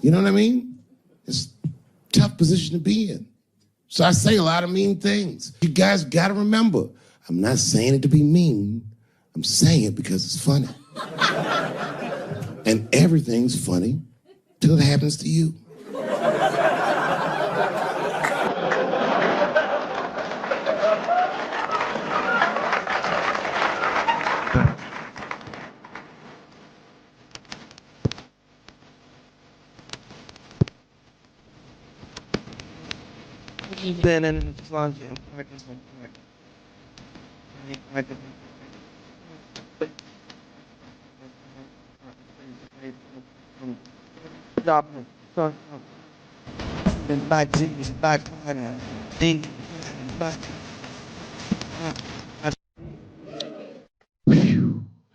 You know what I mean? It's a tough position to be in. So I say a lot of mean things. You guys gotta remember, I'm not saying it to be mean. I'm saying it because it's funny. And everything's funny till it happens to you. Then in the launch,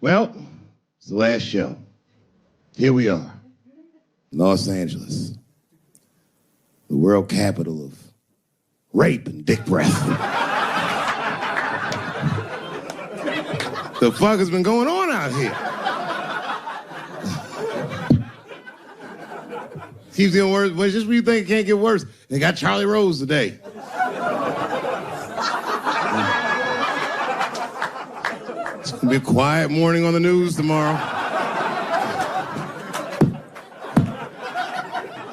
Well, it's the last show. Here we are, Los Angeles, the world capital of rape and dick breath. The fuck has been going on out here? Keeps getting worse. But just when you think it can't get worse, they got Charlie Rose today. It's gonna be a quiet morning on the news tomorrow.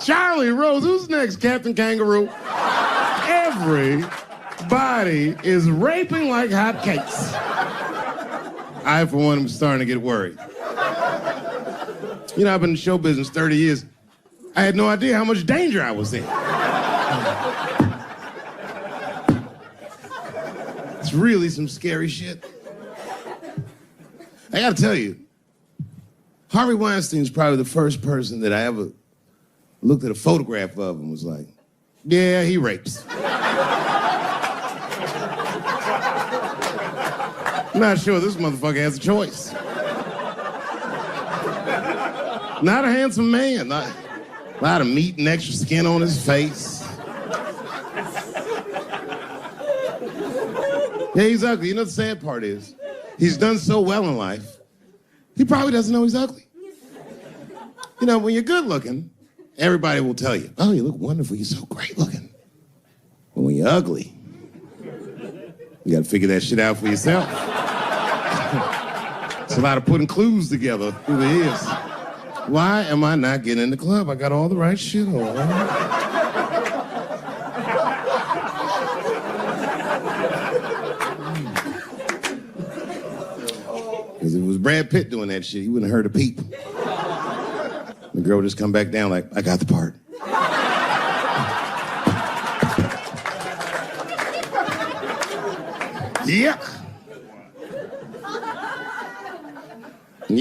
Charlie Rose, who's next? Captain Kangaroo? Everybody is raping like hotcakes. I, for one, am starting to get worried. You know, I've been in show business 30 years. I had no idea how much danger I was in. It's really some scary shit. I gotta tell you, Harvey Weinstein's probably the first person that I ever looked at a photograph of and was like, yeah, he rapes. I'm not sure this motherfucker has a choice. Not a handsome man. Not a lot of meat and extra skin on his face. Yeah, he's ugly. You know the sad part is, he's done so well in life, he probably doesn't know he's ugly. You know, when you're good looking, everybody will tell you, oh, you look wonderful, you're so great looking. But when you're ugly, you gotta figure that shit out for yourself. It's a lot of putting clues together through the years. Why am I not getting in the club? I got all the right shit on. Because if it was Brad Pitt doing that shit, he wouldn't have heard a peep. The girl would just come back down like, I got the part. Yep. And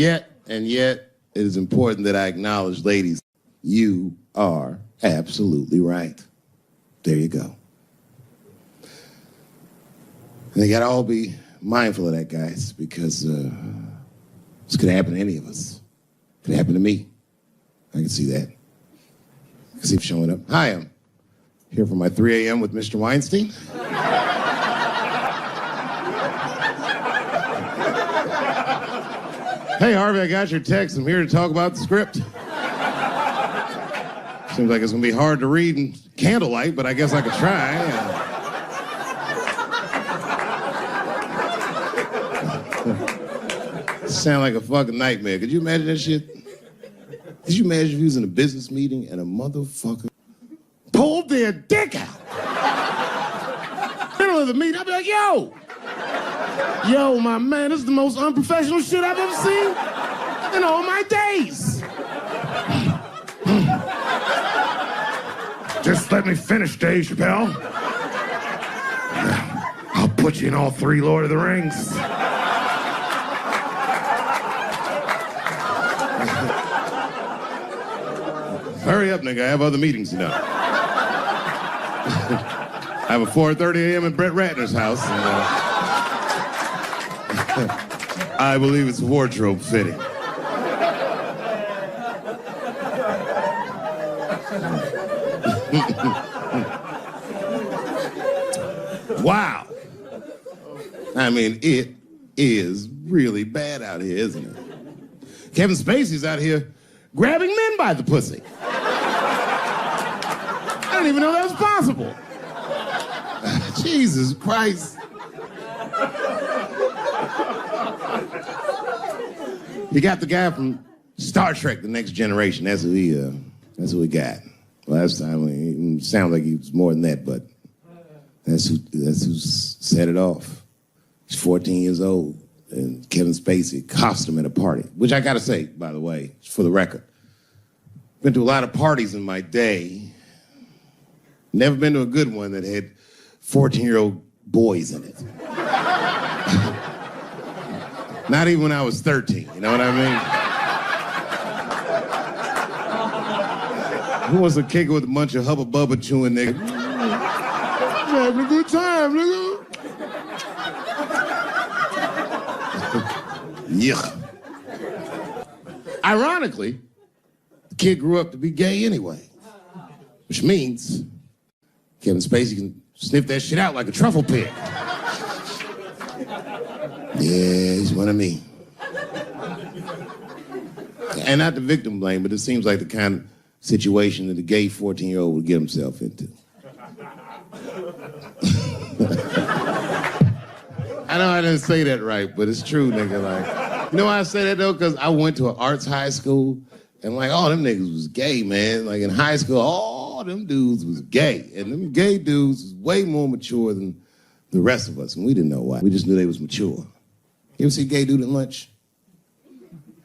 yet, it is important that I acknowledge, ladies, you are absolutely right. There you go. And they gotta all be mindful of that, guys, because this could happen to any of us. It could happen to me. I can see that. I can see him showing up. Hi, I'm here for my 3 a.m. with Mr. Weinstein. Hey, Harvey, I got your text. I'm here to talk about the script. Seems like it's gonna be hard to read in candlelight, but I guess I could try. Sound like a fucking nightmare. Could you imagine that shit? Could you imagine if you was in a business meeting and a motherfucker pulled their dick out? Middle of the meeting, I'd be like, yo, my man, this is the most unprofessional shit I've ever seen in all my days. Just let me finish, Dave Chappelle. I'll put you in all 3 Lord of the Rings. Hurry up, nigga. I have other meetings tonight. I have a 4:30 a.m. at Brett Ratner's house. And, I believe it's wardrobe fitting. Wow. I mean, it is really bad out here, isn't it? Kevin Spacey's out here grabbing men by the pussy. didn't even know that was possible. Jesus Christ. You got the guy from Star Trek, The Next Generation. That's who we got. Last time, it sounds like he was more than that, but that's who set it off. He's 14 years old, and Kevin Spacey accosted him at a party, which I gotta say, by the way, for the record. Been to a lot of parties in my day. Never been to a good one that had 14-year-old boys in it. Not even when I was 13, you know what I mean? Who wants to kick it with a bunch of hubba bubba chewing niggas? Having a good time, nigga. Yuck. Ironically, the kid grew up to be gay anyway, which means Kevin Spacey can sniff that shit out like a truffle pig. Yeah, he's one of me. And not the victim blame, but it seems like the kind of situation that a gay 14-year-old would get himself into. I know I didn't say that right, but it's true, nigga. Like, you know why I say that, though? Because I went to an arts high school, and, like, all them niggas was gay, man. Like, in high school, all them dudes was gay. And them gay dudes was way more mature than the rest of us, and we didn't know why. We just knew they was mature. You ever see a gay dude at lunch?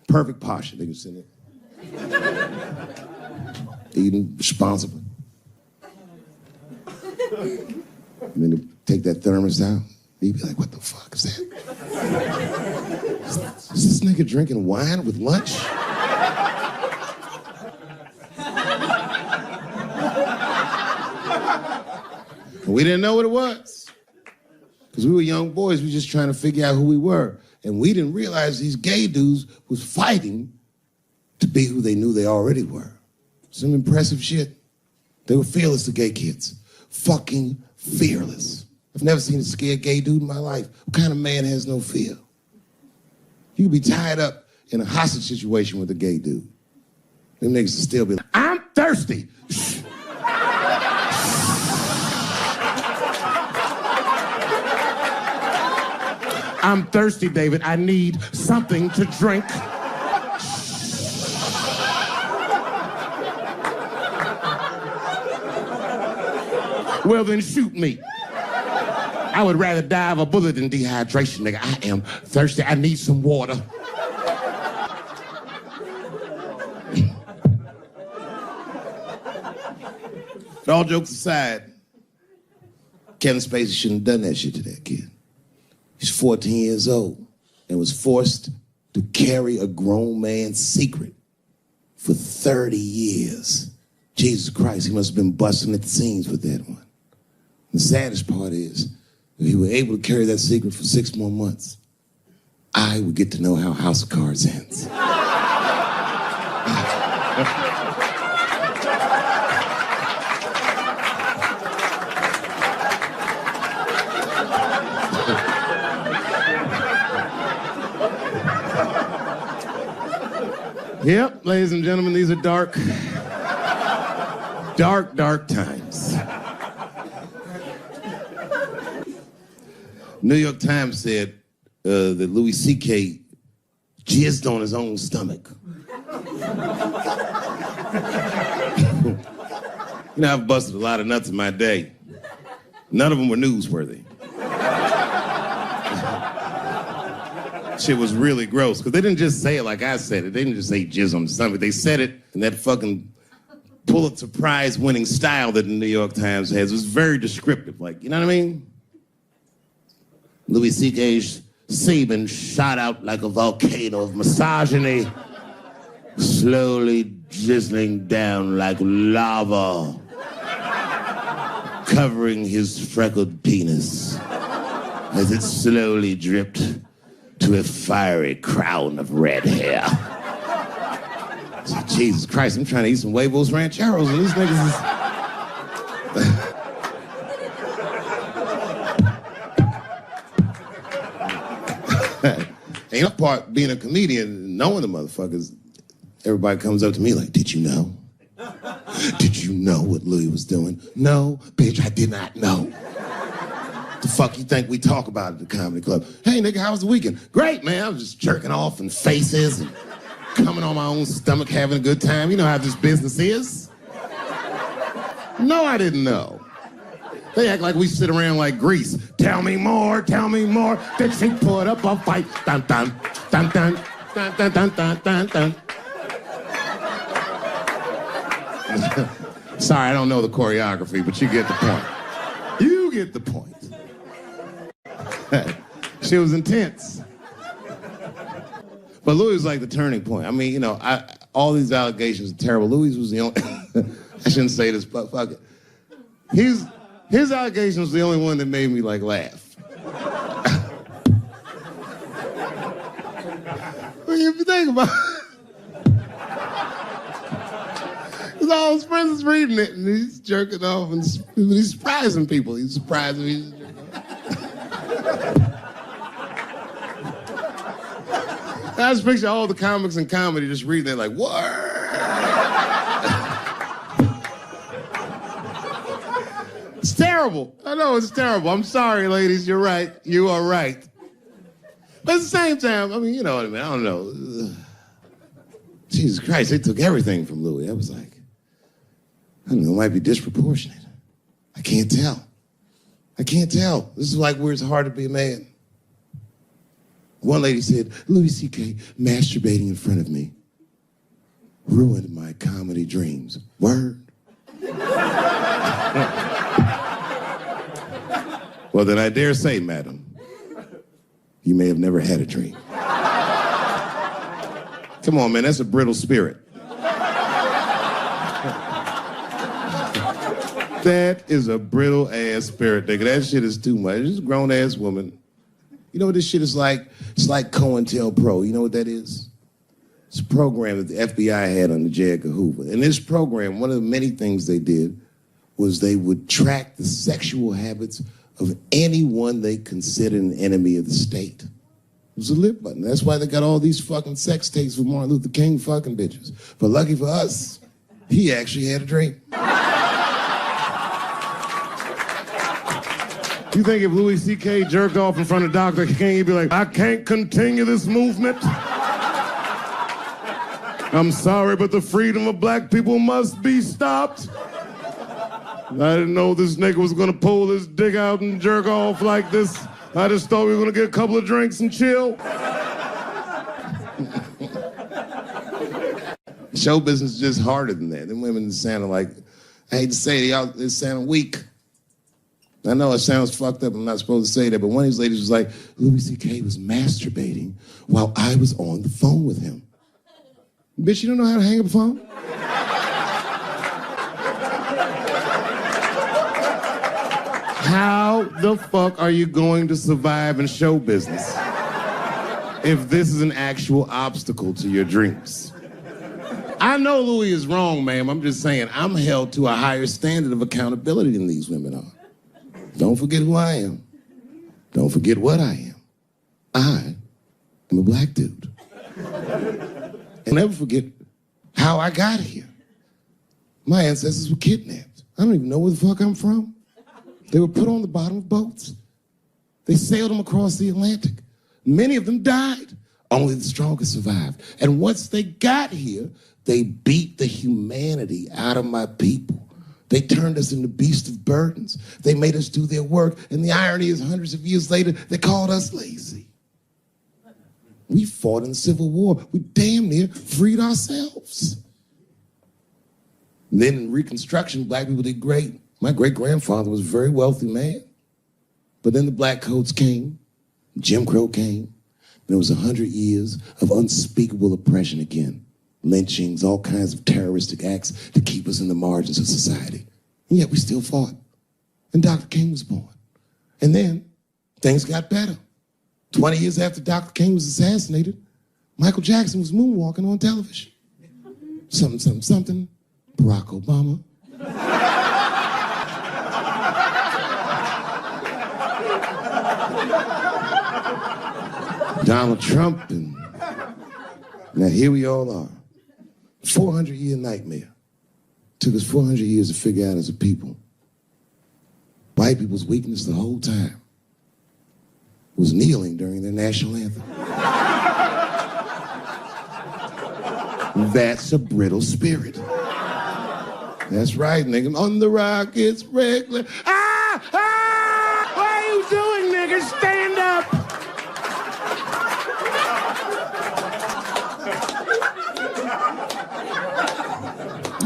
Perfect posture, nigga sitting there. Eating responsibly. And then they take that thermos out. You'd be like, what the fuck is that? Is this nigga drinking wine with lunch? And we didn't know what it was. Because we were young boys, we were just trying to figure out who we were. And we didn't realize these gay dudes was fighting to be who they knew they already were. Some impressive shit. They were fearless, the gay kids. Fucking fearless. I've never seen a scared gay dude in my life. What kind of man has no fear? You could be tied up in a hostage situation with a gay dude. Them niggas will still be like, I'm thirsty. I'm thirsty, David. I need something to drink. Well, then shoot me. I would rather die of a bullet than dehydration, nigga. I am thirsty. I need some water. But all jokes aside, Kevin Spacey shouldn't have done that shit to that kid. He's 14 years old and was forced to carry a grown man's secret for 30 years. Jesus Christ, he must have been busting at the seams with that one. The saddest part is, if he were able to carry that secret for 6 more months, I would get to know how House of Cards ends. Yep, ladies and gentlemen, these are dark times. New York Times said that Louis C.K. jizzed on his own stomach. You know, I've busted a lot of nuts in my day. None of them were newsworthy. Shit was really gross, because they didn't just say it like I said it. They didn't just say jizz on the stomach. They said it in that fucking Pulitzer Prize-winning style that the New York Times has. It was very descriptive, like, you know what I mean? Louis C.K.'s semen shot out like a volcano of misogyny, slowly drizzling down like lava, covering his freckled penis as it slowly dripped to a fiery crown of red hair. So, Jesus Christ, I'm trying to eat some huevos rancheros, and these niggas is... Ain't no part being a comedian, knowing the motherfuckers, everybody comes up to me like, did you know? Did you know what Louis was doing? No, bitch, I did not know. The fuck you think we talk about at the comedy club? Hey, nigga, how was the weekend? Great, man. I was just jerking off and faces and coming on my own stomach, having a good time. You know how this business is. No, I didn't know. They act like we sit around like Grease. Tell me more, tell me more. Then she put up a fight. Dun, dun, dun, dun, dun, dun, dun, dun, dun, dun. Sorry, I don't know the choreography, but you get the point. You get the point. She was intense. But Louis was like the turning point. I mean, you know, all these allegations are terrible. Louis was the only... I shouldn't say this, but fuck it. His allegation was the only one that made me, like, laugh. Well, if you think about it, because all his friends is reading it, and he's jerking off, and he's surprising people. He's surprising me. I just picture all the comics in comedy just reading it like, what? It's terrible. I know it's terrible. I'm sorry, ladies. You're right. You are right. But at the same time, I mean, you know what I mean? I don't know. Jesus Christ, they took everything from Louis. I was like, I don't know, it might be disproportionate. I can't tell. I can't tell. This is like where it's hard to be a man. One lady said, Louis C.K. masturbating in front of me ruined my comedy dreams. Word. Well, then I dare say, madam, you may have never had a dream. Come on, man, that's a brittle spirit. That is a brittle-ass spirit, nigga. That shit is too much. This is a grown-ass woman. You know what this shit is like? It's like COINTELPRO. You know what that is? It's a program that the FBI had under J. Edgar Hoover. In this program, one of the many things they did was they would track the sexual habits of anyone they considered an enemy of the state. It was a lip button. That's why they got all these fucking sex tapes with Martin Luther King fucking bitches. But lucky for us, he actually had a dream. You think if Louis C.K. jerked off in front of Dr. King, he'd be like, I can't continue this movement. I'm sorry, but the freedom of black people must be stopped. I didn't know this nigga was gonna pull his dick out and jerk off like this. I just thought we were gonna get a couple of drinks and chill. Show business is just harder than that. Them women sounded like, I hate to say it, y'all, they sound weak. I know it sounds fucked up, I'm not supposed to say that, but one of these ladies was like, Louis C.K. was masturbating while I was on the phone with him. Bitch, you don't know how to hang up a phone? How the fuck are you going to survive in show business if this is an actual obstacle to your dreams? I know Louis is wrong, ma'am. I'm just saying I'm held to a higher standard of accountability than these women are. Don't forget who I am. Don't forget what I am. I am a black dude. And never forget how I got here. My ancestors were kidnapped. I don't even know where the fuck I'm from. They were put on the bottom of boats. They sailed them across the Atlantic. Many of them died. Only the strongest survived. And once they got here, they beat the humanity out of my people. They turned us into beasts of burdens. They made us do their work. And the irony is, hundreds of years later, they called us lazy. We fought in the Civil War. We damn near freed ourselves. And then in Reconstruction, black people did great. My great-grandfather was a very wealthy man. But then the black coats came, Jim Crow came, and there was 100 years of unspeakable oppression again. Lynchings, all kinds of terroristic acts to keep us in the margins of society. And yet we still fought. And Dr. King was born. And then things got better. 20 years after Dr. King was assassinated, Michael Jackson was moonwalking on television. Something, something, something, Barack Obama. Donald Trump, and now here we all are. 400-year nightmare. Took us 400 years to figure out as a people. White people's weakness the whole time was kneeling during their national anthem. That's a brittle spirit. That's right, nigga. On the rock, it's regular. Ah! Ah! What are you doing, nigga? Stand up!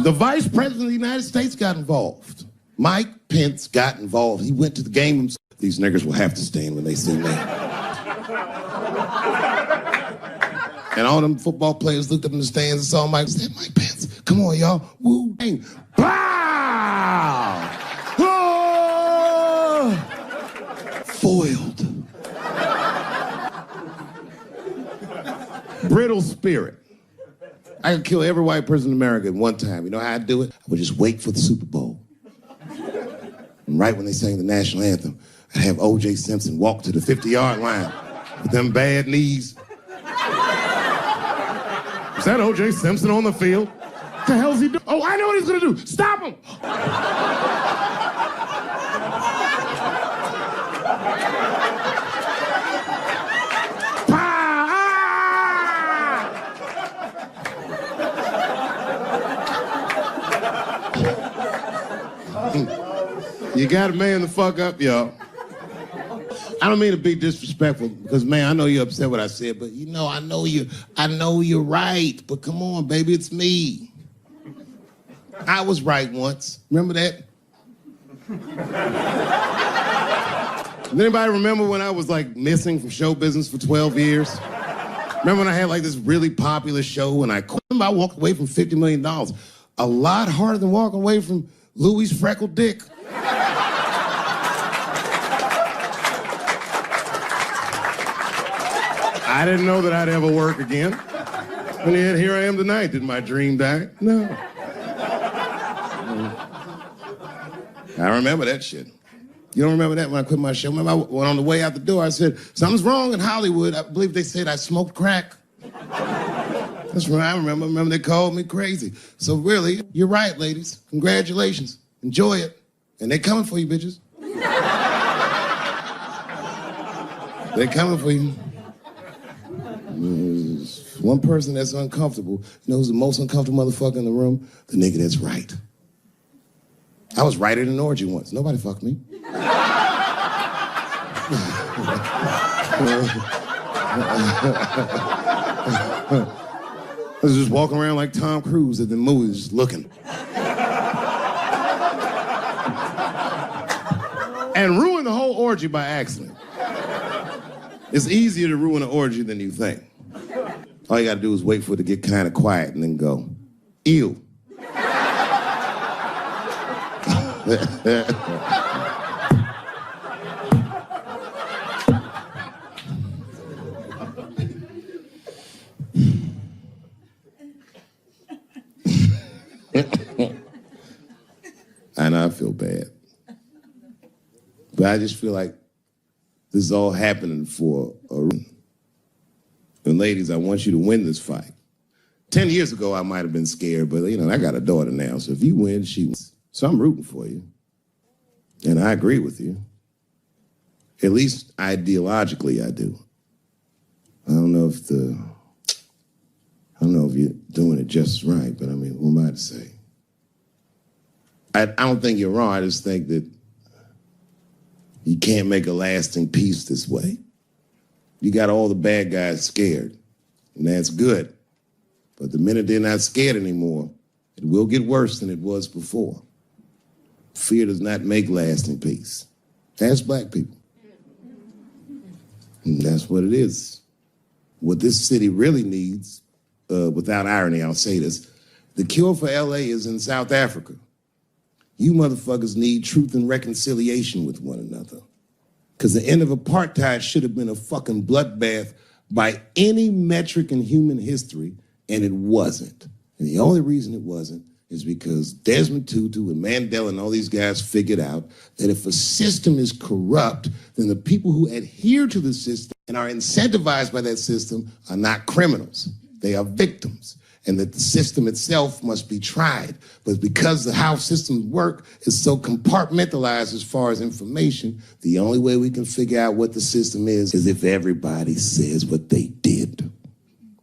The Vice President of the United States got involved. Mike Pence got involved. He went to the game himself. These niggers will have to stand when they see me. And all them football players looked up in the stands and saw Mike and said, Mike Pence, come on, y'all. Woo, bang. Pow! Oh! Foiled. Brittle spirit. I could kill every white person in America at one time. You know how I'd do it? I would just wait for the Super Bowl. And right when they sang the national anthem, I'd have O.J. Simpson walk to the 50-yard line with them bad knees. Is that O.J. Simpson on the field? What the hell's he doing? Oh, I know what he's gonna do. Stop him! You gotta man the fuck up, y'all. I don't mean to be disrespectful, because, man, I know you're upset what I said, but, you know, I know you're right, but come on, baby, it's me. I was right once. Remember that? Does anybody remember when I was, like, missing from show business for 12 years? Remember when I had, like, this really popular show and I walked away from $50 million? A lot harder than walking away from Louis' freckled dick. I didn't know that I'd ever work again. And yet here I am tonight. Did my dream die? No. I remember that shit. You don't remember that when I quit my show? Remember, when on the way out the door, I said, something's wrong in Hollywood. I believe they said I smoked crack. That's right, I remember. Remember, they called me crazy. So really, you're right, ladies. Congratulations. Enjoy it. And they coming for you, bitches. They coming for you. There's one person that's uncomfortable. You know who's the most uncomfortable motherfucker in the room? The nigga that's right. I was right at an orgy once. Nobody fucked me. I was just walking around like Tom Cruise at the movies, just looking. And ruined the whole orgy by accident. It's easier to ruin an orgy than you think. All you gotta do is wait for it to get kind of quiet and then go, ew. I know I feel bad. But I just feel like this is all happening for a reason. And ladies, I want you to win this fight. 10 years ago, I might have been scared, but, you know, I got a daughter now, so if you win, she wins. So I'm rooting for you. And I agree with you. At least ideologically, I do. I don't know if you're doing it just right, but I mean, who am I to say? I don't think you're wrong. I just think that you can't make a lasting peace this way. You got all the bad guys scared, and that's good. But the minute they're not scared anymore, it will get worse than it was before. Fear does not make lasting peace. Ask black people. And that's what it is. What this city really needs, without irony, I'll say this, the cure for LA is in South Africa. You motherfuckers need truth and reconciliation with one another. Because the end of apartheid should have been a fucking bloodbath by any metric in human history, and it wasn't. And the only reason it wasn't is because Desmond Tutu and Mandela and all these guys figured out that if a system is corrupt, then the people who adhere to the system and are incentivized by that system are not criminals. They are victims. and that the system itself must be tried. But because of how systems work is so compartmentalized as far as information, the only way we can figure out what the system is if everybody says what they did.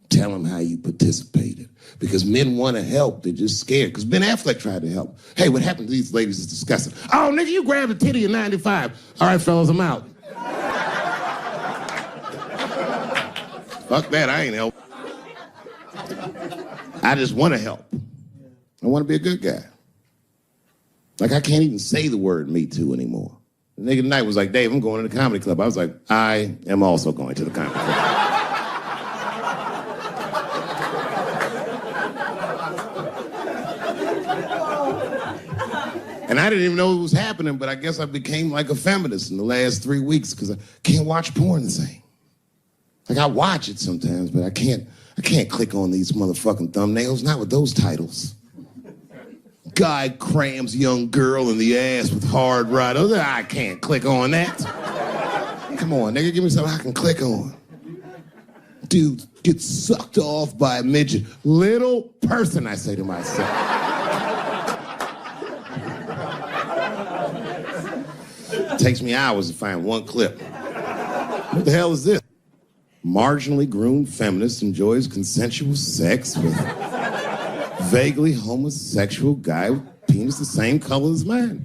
Tell them how you participated. Because men want to help, they're just scared. Because Ben Affleck tried to help. Hey, what happened to these ladies is disgusting. Oh, nigga, you grabbed a titty in 95. All right, fellas, I'm out. Fuck that, I ain't help. I just want to help. I want to be a good guy. Like, I can't even say the word Me Too anymore. The nigga tonight was like, Dave, I'm going to the comedy club. I was like, I am also going to the comedy club. And I didn't even know it was happening, but I guess I became like a feminist in the last 3 weeks because I can't watch porn the same. Like, I watch it sometimes, but I can't click on these motherfucking thumbnails, not with those titles. Guy crams young girl in the ass with hard right. I can't click on that. Come on, nigga, give me something I can click on. Dude gets sucked off by a midget. Little person, I say to myself. It takes me hours to find one clip. What the hell is this? Marginally groomed feminist enjoys consensual sex with vaguely homosexual guy with penis the same color as mine.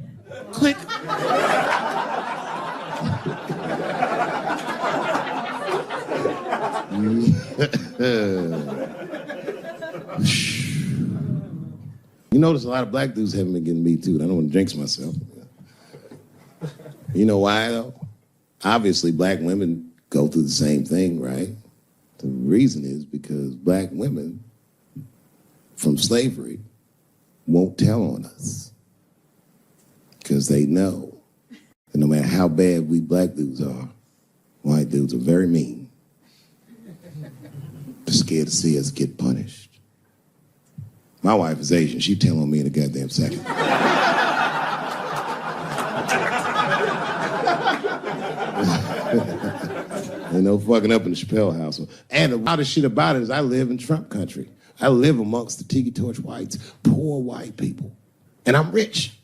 Click. You notice a lot of black dudes haven't been getting Me Too. I don't want to jinx myself. You know why, though? Obviously, black women go through the same thing, right? The reason is because black women from slavery won't tell on us. Because they know that no matter how bad we black dudes are, white dudes are very mean. They're scared to see us get punished. My wife is Asian. She'd tell on me in a goddamn second. Ain't no fucking up in the Chappelle household. And the wildest shit about it is I live in Trump country. I live amongst the tiki torch whites, poor white people. And I'm rich.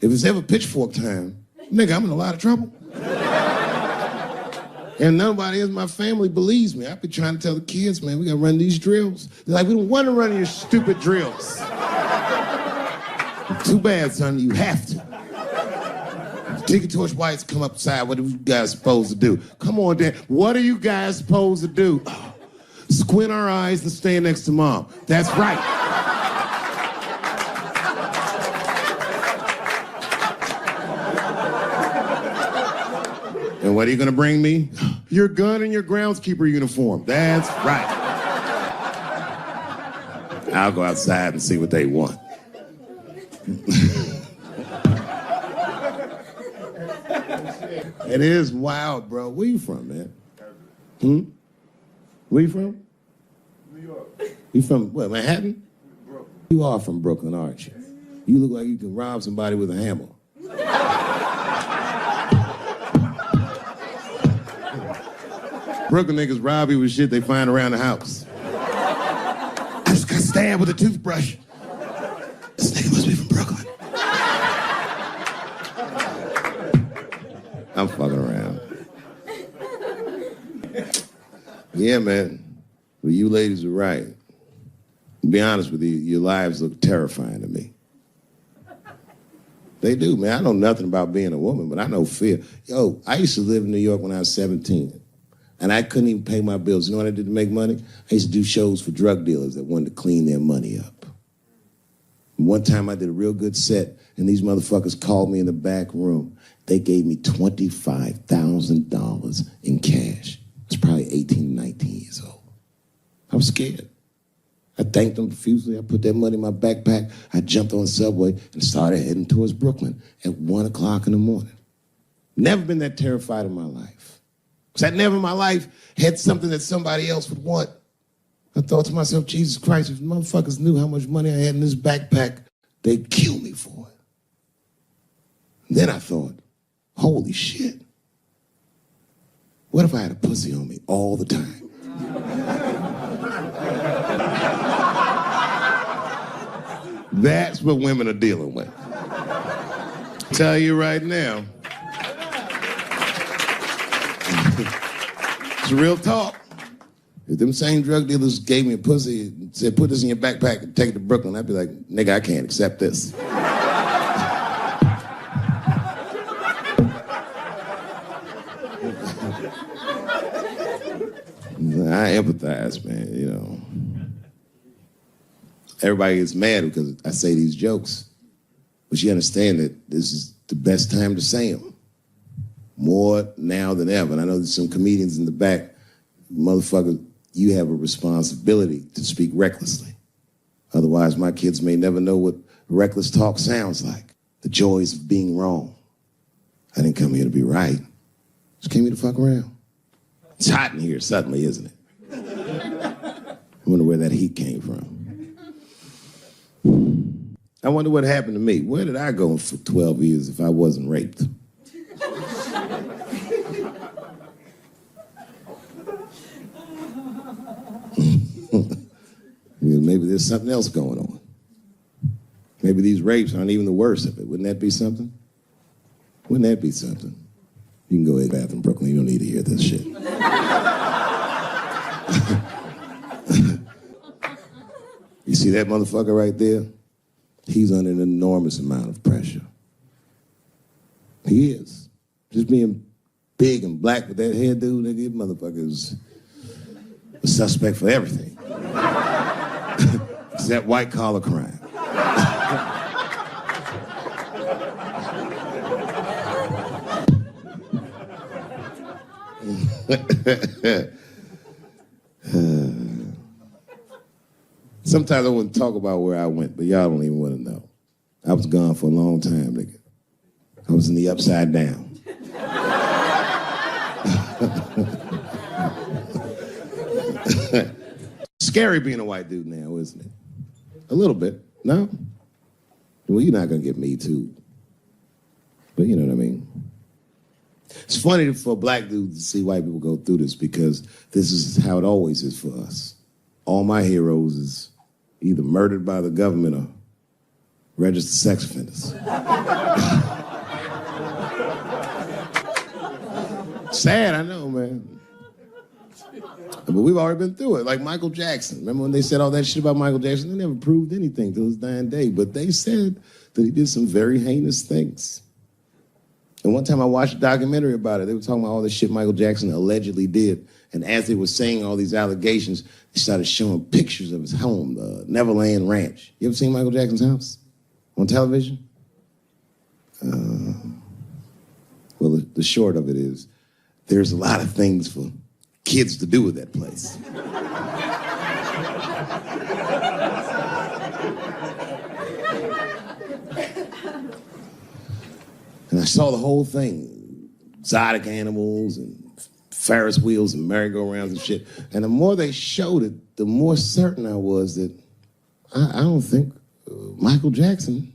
If it's ever pitchfork time, nigga, I'm in a lot of trouble. And nobody in my family believes me. I've been trying to tell the kids, man, we gotta run these drills. They're like, we don't want to run your stupid drills. Too bad, son, you have to. Tiki torch whites come upside, what are you guys supposed to do? Come on, Dad, what are you guys supposed to do? Squint our eyes and stand next to Mom. That's right. And what are you gonna bring me? Your gun and your groundskeeper uniform. That's right. I'll go outside and see what they want. It is wild, bro. Where you from, man? Where you from? New York. You from, what, Manhattan? Brooklyn. You are from Brooklyn, aren't you? You look like you can rob somebody with a hammer. Brooklyn niggas rob you with shit they find around the house. I just got stabbed with a toothbrush. This nigga must be from Brooklyn. I'm fucking around. Yeah, man. Well, you ladies are right. To be honest with you, your lives look terrifying to me. They do, man. I know nothing about being a woman, but I know fear. Yo, I used to live in New York when I was 17, and I couldn't even pay my bills. You know what I did to make money? I used to do shows for drug dealers that wanted to clean their money up. And one time I did a real good set, and these motherfuckers called me in the back room. They gave me $25,000 in cash. I was probably 18, 19 years old. I was scared. I thanked them profusely. I put that money in my backpack. I jumped on the subway and started heading towards Brooklyn at 1 o'clock in the morning. Never been that terrified in my life. Because I never in my life had something that somebody else would want. I thought to myself, Jesus Christ, if motherfuckers knew how much money I had in this backpack, they'd kill me for it. And then I thought, holy shit. What if I had a pussy on me all the time? That's what women are dealing with. Tell you right now. It's real talk. If them same drug dealers gave me a pussy and said, put this in your backpack and take it to Brooklyn, I'd be like, nigga, I can't accept this. I empathize, man, you know. Everybody gets mad because I say these jokes, but you understand that this is the best time to say them. More now than ever. And I know there's some comedians in the back, motherfucker, you have a responsibility to speak recklessly. Otherwise, my kids may never know what reckless talk sounds like. The joys of being wrong. I didn't come here to be right. Just came here to fuck around. It's hot in here suddenly, isn't it? I wonder where that heat came from. I wonder what happened to me. Where did I go for 12 years if I wasn't raped? Maybe there's something else going on. Maybe these rapes aren't even the worst of it. Wouldn't that be something? Wouldn't that be something? You can go ahead back in Brooklyn. You don't need to hear this shit. You see that motherfucker right there? He's under an enormous amount of pressure. He is. Just being big and black with that hairdo, nigga, motherfucker's a suspect for everything. Except white-collar crime. Sometimes I wouldn't talk about where I went, but y'all don't even want to know. I was gone for a long time, nigga. I was in the upside down. Scary being a white dude now, isn't it? A little bit, no? Well, you're not gonna get me too. But you know what I mean? It's funny for a black dude to see white people go through this because this is how it always is for us. All my heroes is either murdered by the government or registered sex offenders. Sad, I know, man. But we've already been through it. Like Michael Jackson. Remember when they said all that shit about Michael Jackson? They never proved anything till his dying day. But they said that he did some very heinous things. And one time I watched a documentary about it. They were talking about all the shit Michael Jackson allegedly did. And as they were saying all these allegations, they started showing pictures of his home, the Neverland Ranch. You ever seen Michael Jackson's house on television? Well, the short of it is, there's a lot of things for kids to do with that place. And I saw the whole thing. Exotic animals and Ferris wheels and merry-go-rounds and shit. And the more they showed it, the more certain I was that I don't think Michael Jackson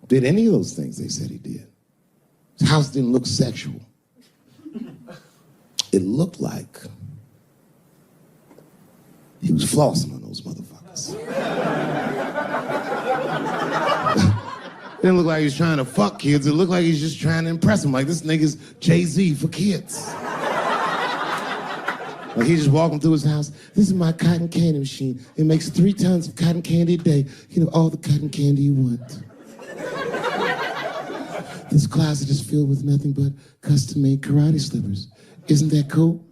did any of those things they said he did. His house didn't look sexual. It looked like he was flossing on those motherfuckers. It didn't look like he was trying to fuck kids. It looked like he's just trying to impress them. Like, this nigga's Jay-Z for kids. Like, he's just walking through his house. This is my cotton candy machine. It makes 3 tons of cotton candy a day. You know, all the cotton candy you want. This closet is filled with nothing but custom-made karate slippers. Isn't that cool?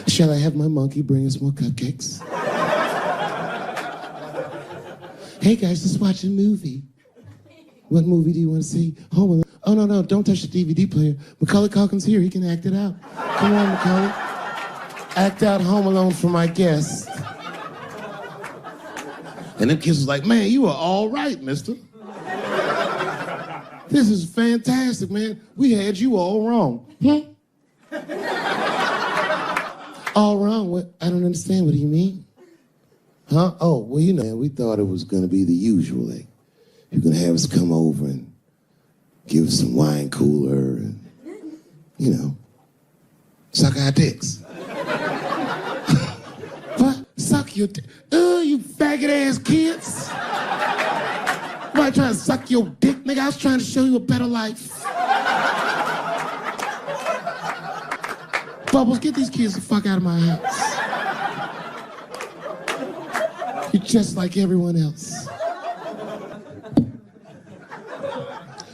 Shall I have my monkey bring us more cupcakes? Hey guys, let's watch a movie. What movie do you want to see? Home Alone. Oh, no, don't touch the DVD player. Macaulay Culkin's here, he can act it out. Come on, Macaulay. Act out Home Alone for my guest. And them kids was like, man, you are all right, mister. This is fantastic, man. We had you all wrong. All wrong? What? I don't understand. What do you mean? Huh? Oh, well, you know, we thought it was going to be the usual. Like, you're going to have us come over and give us some wine cooler and, you know, suck our dicks. What? Suck suck your dick. You faggot ass kids. Nobody trying to suck your dick, nigga. I was trying to show you a better life. Bubbles, get these kids the fuck out of my house. You're just like everyone else.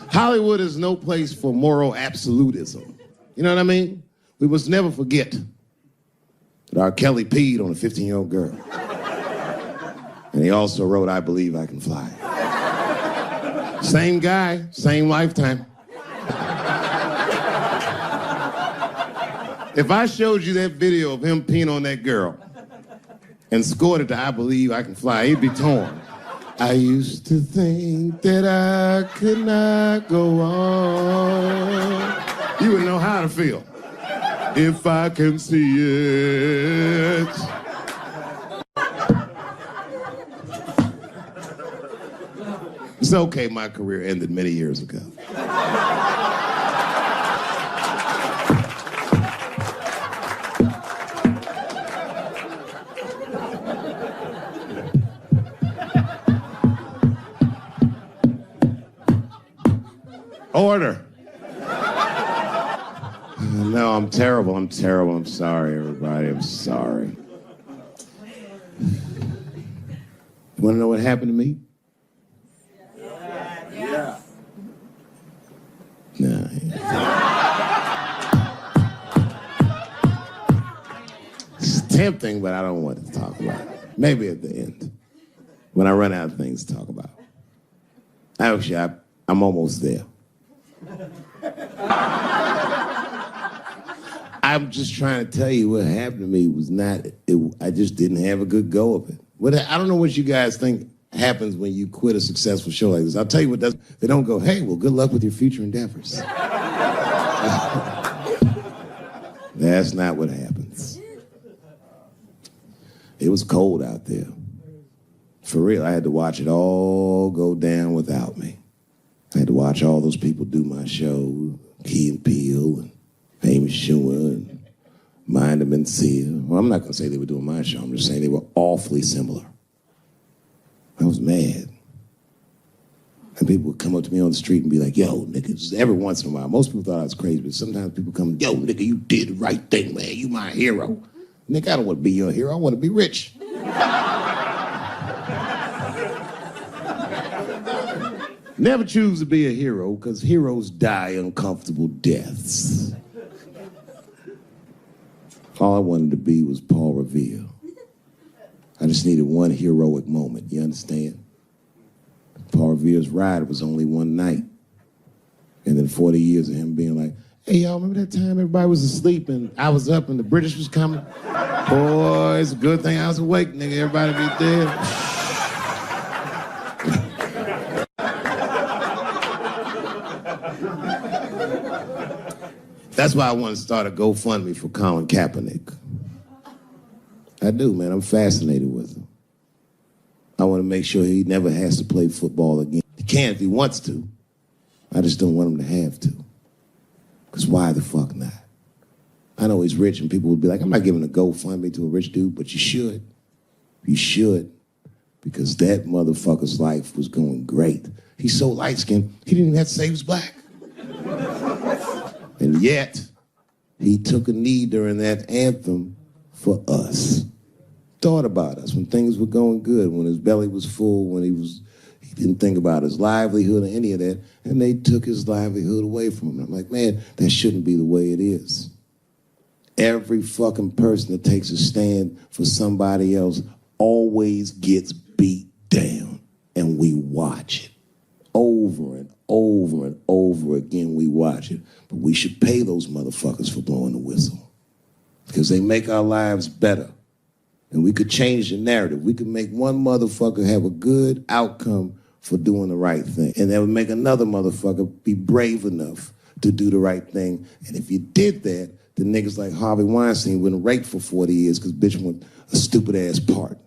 Hollywood is no place for moral absolutism. You know what I mean? We must never forget that R. Kelly peed on a 15-year-old girl. And he also wrote, I Believe I Can Fly. Same guy, same lifetime. If I showed you that video of him peeing on that girl and scored it to I Believe I Can Fly, he'd be torn. I used to think that I could not go on. You would know how to feel. If I can see it. It's okay, my career ended many years ago. Order. No, I'm terrible. I'm sorry, everybody. I'm sorry. You want to know what happened to me? Yeah. Nah. It's tempting, but I don't want to talk about it. Maybe at the end, when I run out of things to talk about. Actually, I'm almost there. I'm just trying to tell you what happened to me was not, I just didn't have a good go of it. I don't know what you guys think happens when you quit a successful show like this. I'll tell you what does. They don't go, hey, well, good luck with your future endeavors. That's not what happens. It was cold out there. For real, I had to watch it all go down without me. I had to watch all those people do my show, Key and Peele and Amy Schumer and Mind and Sia. Well, I'm not going to say they were doing my show. I'm just saying they were awfully similar. I was mad. And people would come up to me on the street and be like, yo, nigga, just every once in a while. Most people thought I was crazy, but sometimes people come, yo, nigga, you did the right thing, man. You my hero. Nigga, I don't want to be your hero. I want to be rich. Never choose to be a hero, because heroes die uncomfortable deaths. All I wanted to be was Paul Revere. I just needed one heroic moment, you understand? Paul Revere's ride was only one night. And then 40 years of him being like, hey, y'all, remember that time everybody was asleep and I was up and the British was coming? Boy, it's a good thing I was awake, nigga. Everybody be dead. That's why I want to start a GoFundMe for Colin Kaepernick. I do, man. I'm fascinated with him. I want to make sure he never has to play football again. He can if he wants to. I just don't want him to have to. Because why the fuck not? I know he's rich and people would be like, I'm not giving a GoFundMe to a rich dude, but you should. You should. Because that motherfucker's life was going great. He's so light-skinned, he didn't even have to say he was black. And yet, he took a knee during that anthem for us. Thought about us when things were going good, when his belly was full, when he didn't think about his livelihood or any of that, and they took his livelihood away from him. I'm like, man, that shouldn't be the way it is. Every fucking person that takes a stand for somebody else always gets beat down, and we watch it. Over and over and over again, we watch it. But we should pay those motherfuckers for blowing the whistle. Because they make our lives better. And we could change the narrative. We could make one motherfucker have a good outcome for doing the right thing. And that would make another motherfucker be brave enough to do the right thing. And if you did that, then niggas like Harvey Weinstein wouldn't rape for 40 years because bitch want a stupid-ass part.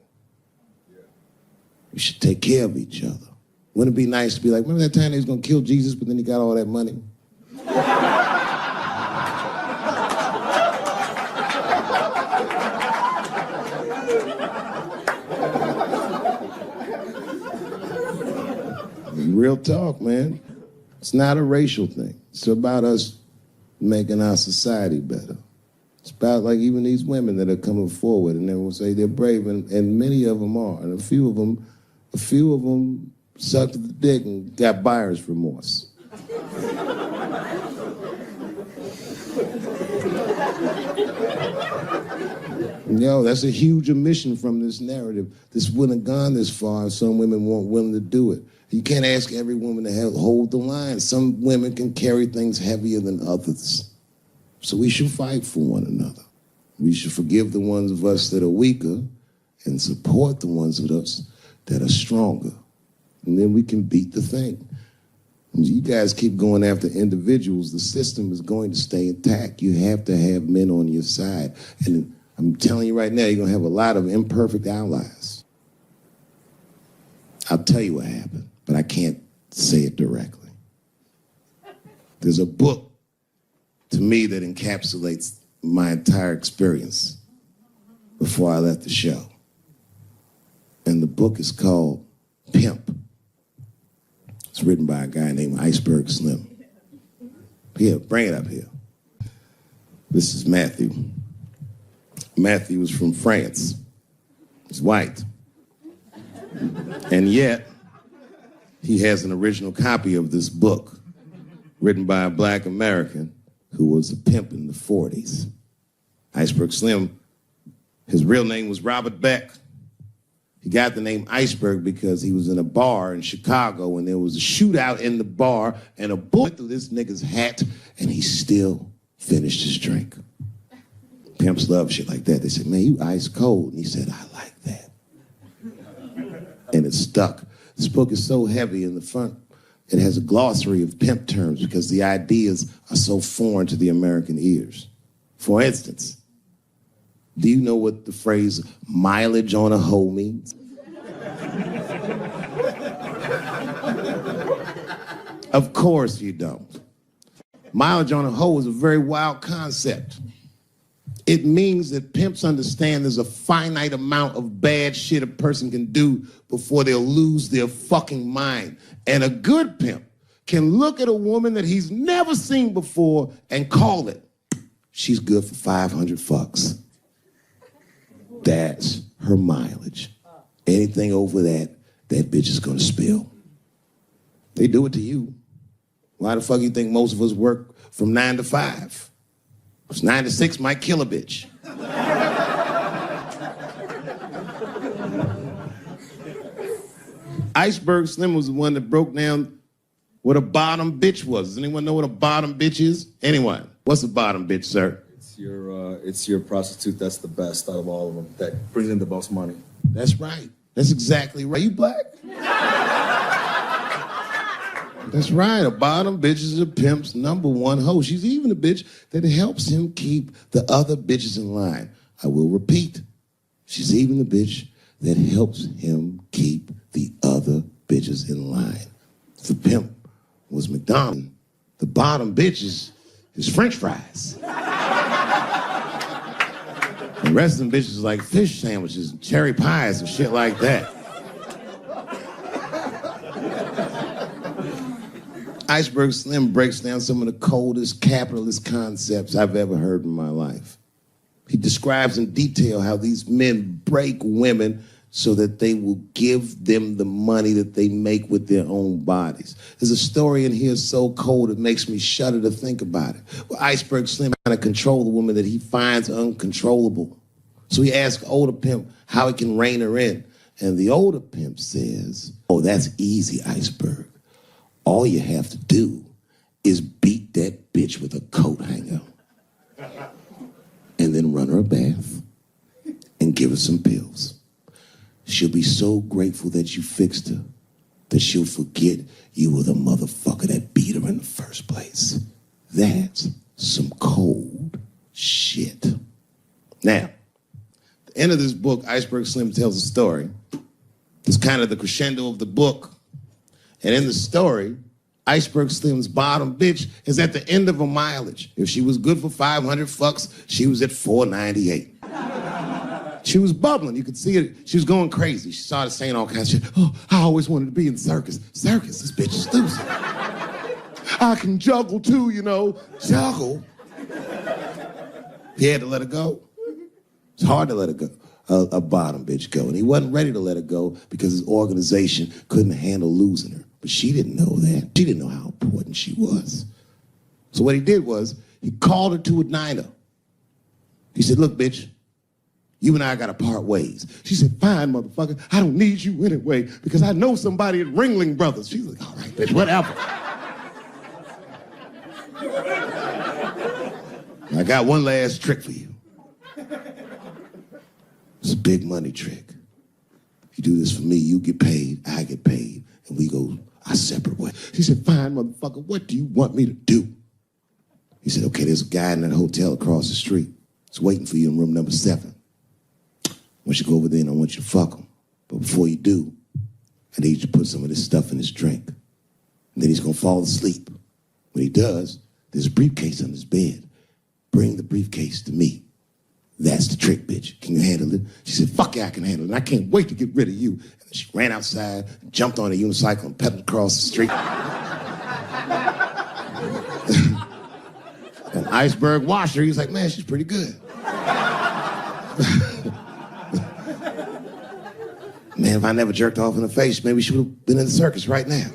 We should take care of each other. Wouldn't it be nice to be like, remember that time they was gonna kill Jesus, but then he got all that money? Real talk, man. It's not a racial thing. It's about us making our society better. It's about like even these women that are coming forward and they will say they're brave, and many of them are. And a few of them sucked the dick and got buyer's remorse. Yo, that's a huge omission from this narrative. This wouldn't have gone this far if some women weren't willing to do it. You can't ask every woman to hold the line. Some women can carry things heavier than others. So we should fight for one another. We should forgive the ones of us that are weaker and support the ones of us that are stronger. And then we can beat the thing. When you guys keep going after individuals, the system is going to stay intact. You have to have men on your side. And I'm telling you right now, you're going to have a lot of imperfect allies. I'll tell you what happened, but I can't say it directly. There's a book to me that encapsulates my entire experience before I left the show. And the book is called Pimp. It's written by a guy named Iceberg Slim. Here, bring it up here. This is Matthew. Matthew is from France. He's white. And yet, he has an original copy of this book written by a black American who was a pimp in the 40s. Iceberg Slim, his real name was Robert Beck. He got the name Iceberg because he was in a bar in Chicago and there was a shootout in the bar and a bullet through this nigga's hat and he still finished his drink. Pimps love shit like that. They said, man, you ice cold. And he said, I like that. And it stuck. This book is so heavy in the front. It has a glossary of pimp terms because the ideas are so foreign to the American ears. For instance, do you know what the phrase mileage on a hoe means? Of course you don't. Mileage on a hoe is a very wild concept. It means that pimps understand there's a finite amount of bad shit a person can do before they'll lose their fucking mind. And a good pimp can look at a woman that he's never seen before and call it, she's good for 500 fucks. That's her mileage. Anything over that, that bitch is gonna spill. They do it to you. Why the fuck you think most of us work from 9 to 5? 9 to 6 might kill a bitch. Iceberg Slim was the one that broke down what a bottom bitch was. Does anyone know what a bottom bitch is? Anyone? What's a bottom bitch, sir? It's your prostitute that's the best out of all of them, that brings in the most money. That's right. That's exactly right. Are you black? That's right. A bottom bitch is a pimp's number one hoe. She's even a bitch that helps him keep the other bitches in line. I will repeat. She's even the bitch that helps him keep the other bitches in line. If the pimp was McDonald's, the bottom bitch is French fries. The rest of them bitches is like fish sandwiches and cherry pies and shit like that. Iceberg Slim breaks down some of the coldest capitalist concepts I've ever heard in my life. He describes in detail how these men break women so that they will give them the money that they make with their own bodies. There's a story in here so cold it makes me shudder to think about it. Well, Iceberg Slim trying to control the woman that he finds uncontrollable. So he asks older pimp how he can rein her in. And the older pimp says, oh, that's easy, Iceberg. All you have to do is beat that bitch with a coat hanger and then run her a bath and give her some pills. She'll be so grateful that you fixed her that she'll forget you were the motherfucker that beat her in the first place. That's some cold shit. Now, at the end of this book, Iceberg Slim tells a story. It's kind of the crescendo of the book. And in the story, Iceberg Slim's bottom bitch is at the end of her mileage. If she was good for 500 fucks, she was at 498. She was bubbling. You could see it. She was going crazy. She started saying all kinds of shit. Oh, I always wanted to be in circus. Circus? This bitch is loose. I can juggle too, you know. Juggle? He had to let her go. It's hard to let her go. A bottom bitch go. And he wasn't ready to let her go because his organization couldn't handle losing her. But she didn't know that. She didn't know how important she was. So what he did was, he called her to a diner. He said, look, bitch, you and I gotta part ways. She said, fine, motherfucker, I don't need you anyway because I know somebody at Ringling Brothers. She's like, all right, bitch, whatever. I got one last trick for you. It's a big money trick. You do this for me, you get paid, I get paid, and we go our separate ways. She said, fine, motherfucker, what do you want me to do? He said, okay, there's a guy in that hotel across the street. He's waiting for you in room number 7. I want you to go over there and I want you to fuck him. But before you do, I need you to put some of this stuff in his drink. And then he's gonna fall asleep. When he does, there's a briefcase on his bed. Bring the briefcase to me. That's the trick, bitch. Can you handle it? She said, fuck yeah, I can handle it. And I can't wait to get rid of you. And then she ran outside, jumped on a unicycle and pedaled across the street. And Iceberg watched her. He was like, man, she's pretty good. Man, if I never jerked off in the face, maybe she would have been in the circus right now.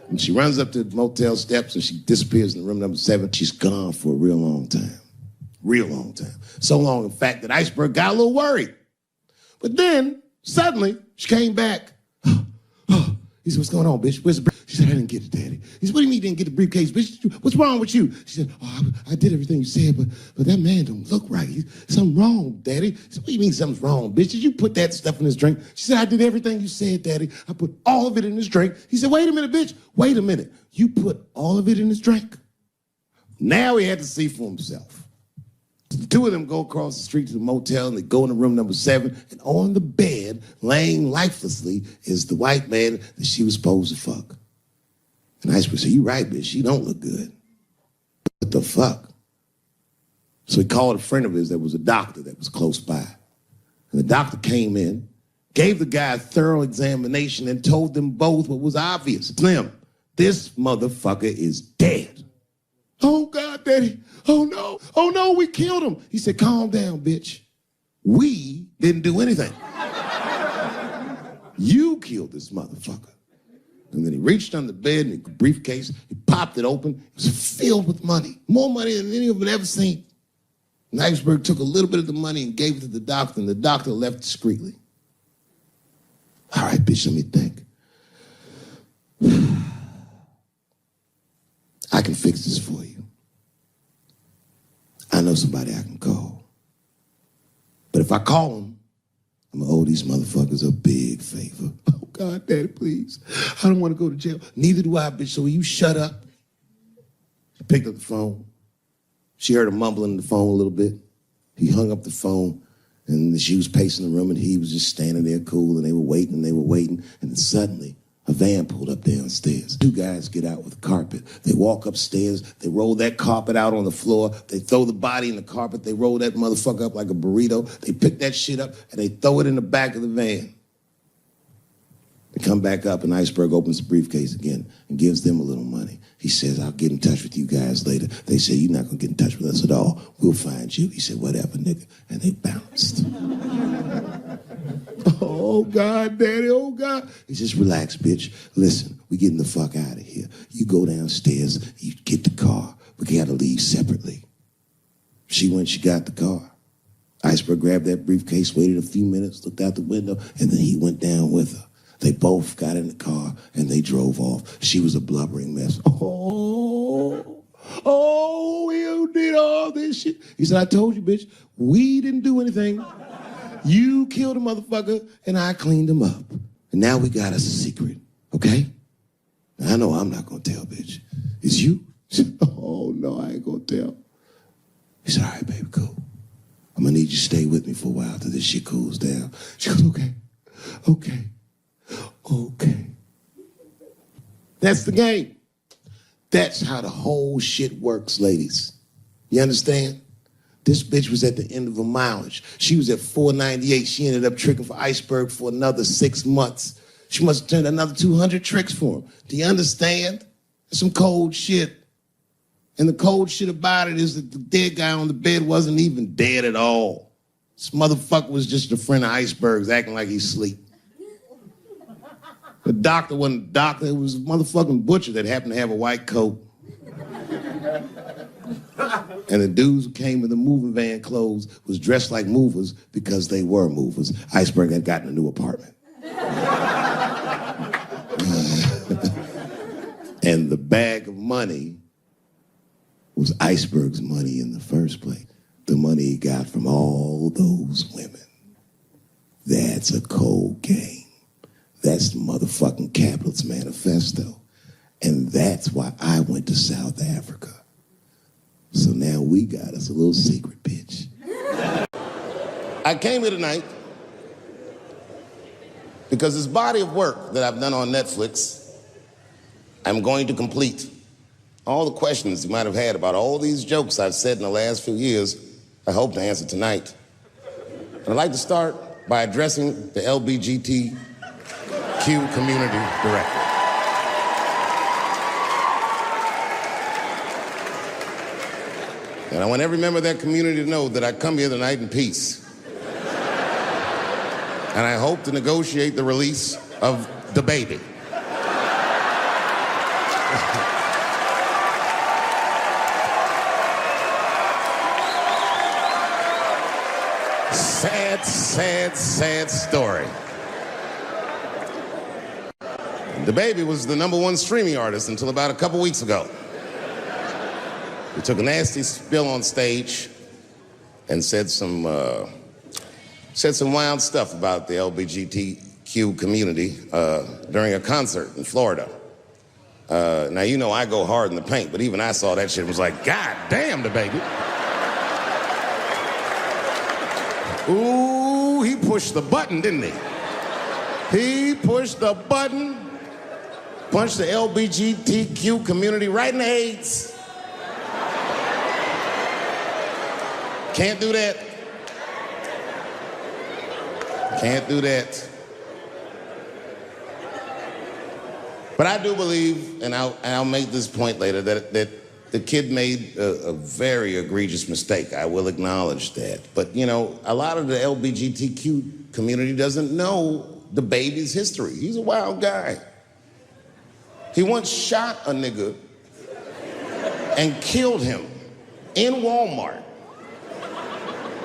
And she runs up to the motel steps and she disappears in room number 7. She's gone for a real long time. Real long time. So long, in fact, that Iceberg got a little worried. But then, suddenly, she came back. He said, what's going on, bitch? Where's the briefcase? She said, I didn't get it, Daddy. He said, what do you mean you didn't get the briefcase, bitch? What's wrong with you? She said, oh, I did everything you said, but that man don't look right. Something wrong, Daddy. He said, what do you mean something's wrong, bitch? Did you put that stuff in his drink? She said, I did everything you said, Daddy. I put all of it in his drink. He said, wait a minute, bitch. Wait a minute. You put all of it in his drink? Now he had to see for himself. The two of them go across the street to the motel and they go into room number 7, and on the bed, laying lifelessly, is the white man that she was supposed to fuck. And Iceberg said, you right, bitch, she don't look good. What the fuck? So he called a friend of his that was a doctor that was close by. And the doctor came in, gave the guy a thorough examination and told them both what was obvious. Slim, this motherfucker is dead. Oh, God, Daddy. Oh, no. Oh, no, we killed him. He said, calm down, bitch. We didn't do anything. You killed this motherfucker. And then he reached under the bed and the briefcase, he popped it open. It was filled with money. More money than any of them had ever seen. And Iceberg took a little bit of the money and gave it to the doctor, and the doctor left discreetly. All right, bitch, let me think. I can fix this for you. I know somebody I can call. But if I call him, I'm gonna owe these motherfuckers a big favor. Oh, God, Daddy, please. I don't want to go to jail. Neither do I, bitch, so will you shut up? She picked up the phone. She heard him mumbling in the phone a little bit. He hung up the phone, and she was pacing the room, and he was just standing there cool, and they were waiting, and then suddenly, a van pulled up downstairs. 2 guys get out with a carpet. They walk upstairs. They roll that carpet out on the floor. They throw the body in the carpet. They roll that motherfucker up like a burrito. They pick that shit up, and they throw it in the back of the van. They come back up, and Iceberg opens the briefcase again and gives them a little money. He says, I'll get in touch with you guys later. They say, you're not going to get in touch with us at all. We'll find you. He said, whatever, nigga. And they bounced. Oh, God, Daddy, oh, God. He says, relax, bitch. Listen, we getting the fuck out of here. You go downstairs, you get the car. We got to leave separately. She went, she got the car. Iceberg grabbed that briefcase, waited a few minutes, looked out the window, and then he went down with her. They both got in the car, and they drove off. She was a blubbering mess. Oh, you did all this shit. He said, I told you, bitch, we didn't do anything. You killed a motherfucker, and I cleaned him up. And now we got us a secret, okay? I know I'm not going to tell, bitch. It's you? She said, oh, no, I ain't going to tell. He said, all right, baby, cool. I'm going to need you to stay with me for a while till this shit cools down. She goes, okay. That's the game. That's how the whole shit works, ladies. You understand? This bitch was at the end of her mileage. She was at 498. She ended up tricking for Iceberg for another 6 months. She must have turned another 200 tricks for him. Do you understand? That's some cold shit. And the cold shit about it is that the dead guy on the bed wasn't even dead at all. This motherfucker was just a friend of Iceberg's acting like he's asleep. The doctor wasn't a doctor, it was a motherfucking butcher that happened to have a white coat. And the dudes who came in the moving van clothes was dressed like movers because they were movers. Iceberg had gotten a new apartment. And the bag of money was Iceberg's money in the first place. The money he got from all those women. That's a cold game. That's the motherfucking capitalist manifesto. And that's why I went to South Africa. So now we got us a little secret, bitch. I came here tonight because this body of work that I've done on Netflix, I'm going to complete. All the questions you might have had about all these jokes I've said in the last few years, I hope to answer tonight. And I'd like to start by addressing the LGBTQ community directly. And I want every member of that community to know that I come here tonight in peace. And I hope to negotiate the release of the baby. Sad, sad, sad story. The baby was the #1 streaming artist until about a couple weeks ago. He took a nasty spill on stage and said some wild stuff about the LGBTQ community during a concert in Florida. Now, you know I go hard in the paint, but even I saw that shit and was like, God damn, the baby. Ooh, he pushed the button, didn't he? He pushed the button, punched the LGBTQ community right in the AIDS. Can't do that. Can't do that. But I do believe, and I'll make this point later, that the kid made a very egregious mistake. I will acknowledge that. But, you know, a lot of the LGBTQ community doesn't know the baby's history. He's a wild guy. He once shot a nigga and killed him in Walmart.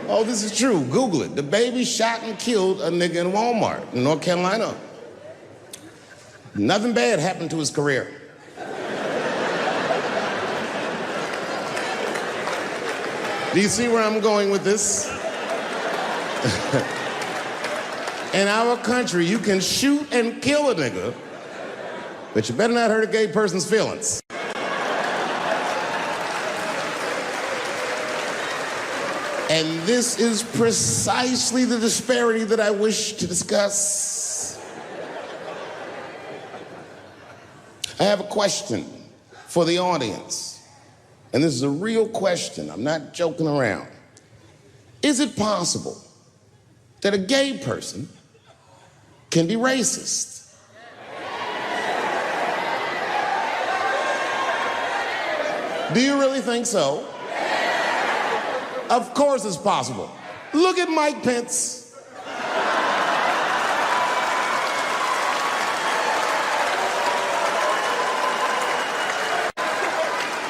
Oh, this is true. Google it. The baby shot and killed a nigga in Walmart in North Carolina. Nothing bad happened to his career. Do you see where I'm going with this? In our country, you can shoot and kill a nigga, but you better not hurt a gay person's feelings. And this is precisely the disparity that I wish to discuss. I have a question for the audience. And this is a real question. I'm not joking around. Is it possible that a gay person can be racist? Do you really think so? Of course it's possible. Look at Mike Pence.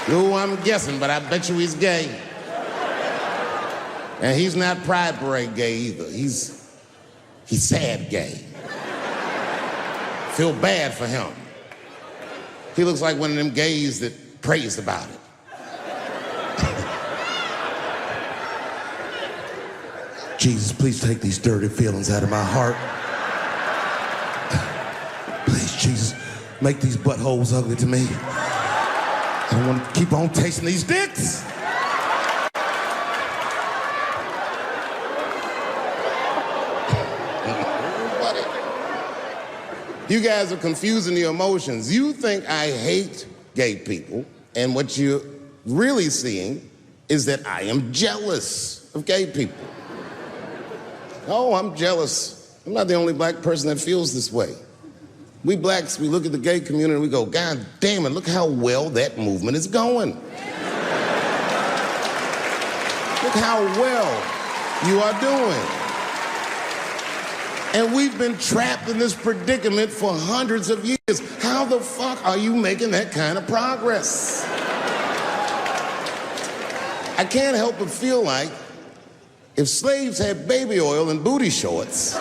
No, I'm guessing, but I bet you he's gay. And he's not Pride Parade gay either. He's sad gay. Feel bad for him. He looks like one of them gays that prays about it. Jesus, please take these dirty feelings out of my heart. Please, Jesus, make these buttholes ugly to me. I don't want to keep on tasting these dicks. You guys are confusing the emotions. You think I hate gay people, and what you're really seeing is that I am jealous of gay people. Oh, I'm jealous. I'm not the only black person that feels this way. We blacks, we look at the gay community and we go, God damn it, look how well that movement is going. Look how well you are doing. And we've been trapped in this predicament for hundreds of years. How the fuck are you making that kind of progress? I can't help but feel like if slaves had baby oil and booty shorts,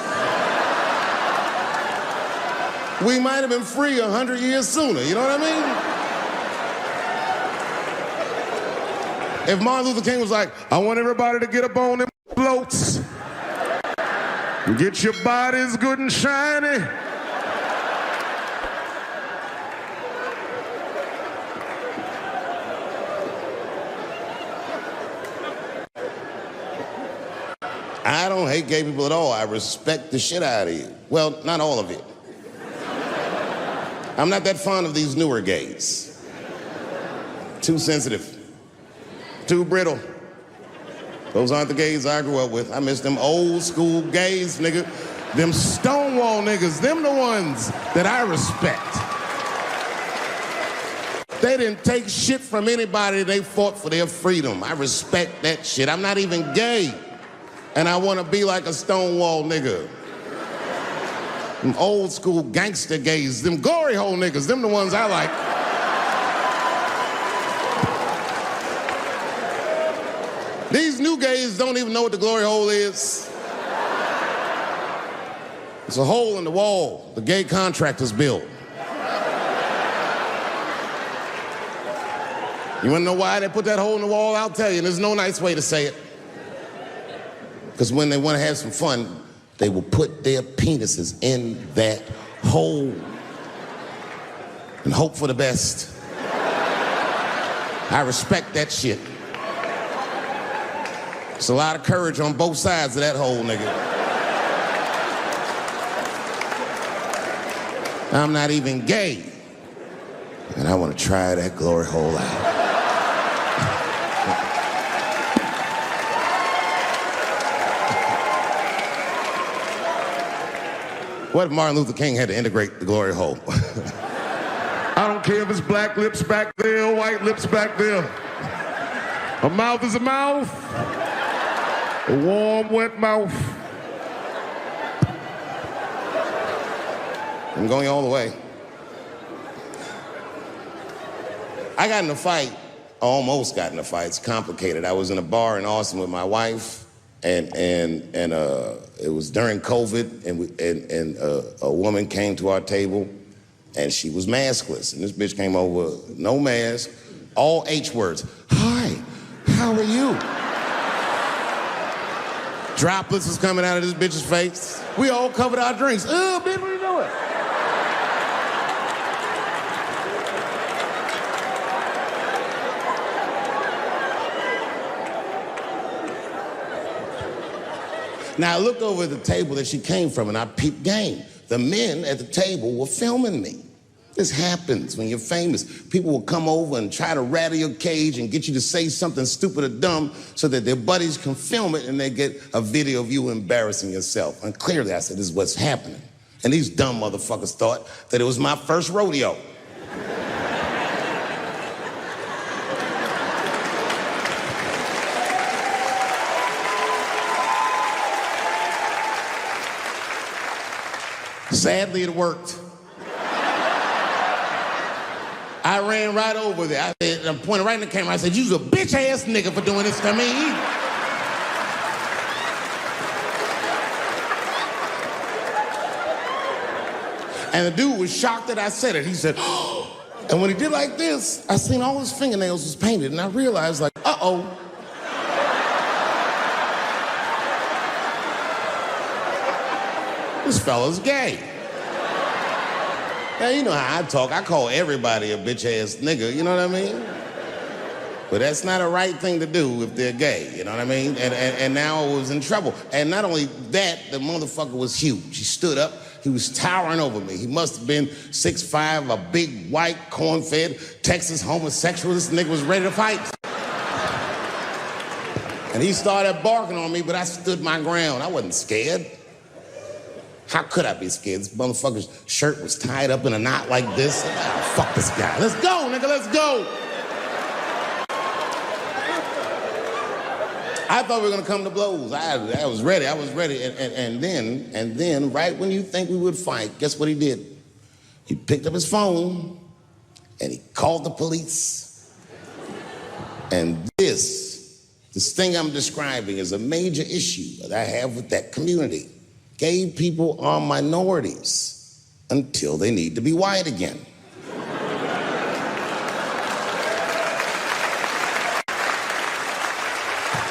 we might have been free 100 years sooner, you know what I mean? If Martin Luther King was like, I want everybody to get up on them floats, get your bodies good and shiny. I don't hate gay people at all. I respect the shit out of you. Well, not all of it. I'm not that fond of these newer gays. Too sensitive. Too brittle. Those aren't the gays I grew up with. I miss them old school gays, nigga. Them Stonewall niggas, them the ones that I respect. They didn't take shit from anybody. They fought for their freedom. I respect that shit. I'm not even gay. And I want to be like a Stonewall nigga. Them old school gangster gays, them glory hole niggas, them the ones I like. These new gays don't even know what the glory hole is. It's a hole in the wall the gay contractors built. You wanna know why they put that hole in the wall? I'll tell you, and there's no nice way to say it. Because when they want to have some fun, they will put their penises in that hole and hope for the best. I respect that shit. There's a lot of courage on both sides of that hole, nigga. I'm not even gay, and I want to try that glory hole out. What if Martin Luther King had to integrate the glory hole? I don't care if it's black lips back there, white lips back there. A mouth is a mouth. A warm, wet mouth. I'm going all the way. I got in a fight, almost got in a fight. It's complicated. I was in a bar in Austin with my wife. And it was during COVID, and a woman came to our table, and she was maskless. And this bitch came over, no mask, all H words. Hi, how are you? Droplets was coming out of this bitch's face. We all covered our drinks. Oh, bitch, what are you doing? Now, I looked over at the table that she came from, and I peeped game. The men at the table were filming me. This happens when you're famous. People will come over and try to rattle your cage and get you to say something stupid or dumb so that their buddies can film it and they get a video of you embarrassing yourself. And clearly, I said, this is what's happening. And these dumb motherfuckers thought that it was my first rodeo. Sadly, it worked. I ran right over there. I pointed right in the camera. I said, you's a bitch-ass nigga for doing this to me. And the dude was shocked that I said it. He said, oh. And when he did like this, I seen all his fingernails was painted, and I realized, like, uh-oh. This fella's gay. Now, you know how I talk. I call everybody a bitch-ass nigga, you know what I mean? But that's not a right thing to do if they're gay, you know what I mean? And now I was in trouble. And not only that, the motherfucker was huge. He stood up, He was towering over me. He must have been 6'5", a big, white, corn-fed, Texas homosexual. This nigga was ready to fight. And he started barking on me, but I stood my ground. I wasn't scared. How could I be scared? This motherfucker's shirt was tied up in a knot like this. Oh, fuck this guy. Let's go, nigga, let's go. I thought we were gonna come to blows. I was ready. And then, right when you think we would fight, guess what he did? He picked up his phone and he called the police. And this thing I'm describing is a major issue that I have with that community. Gay people are minorities until they need to be white again.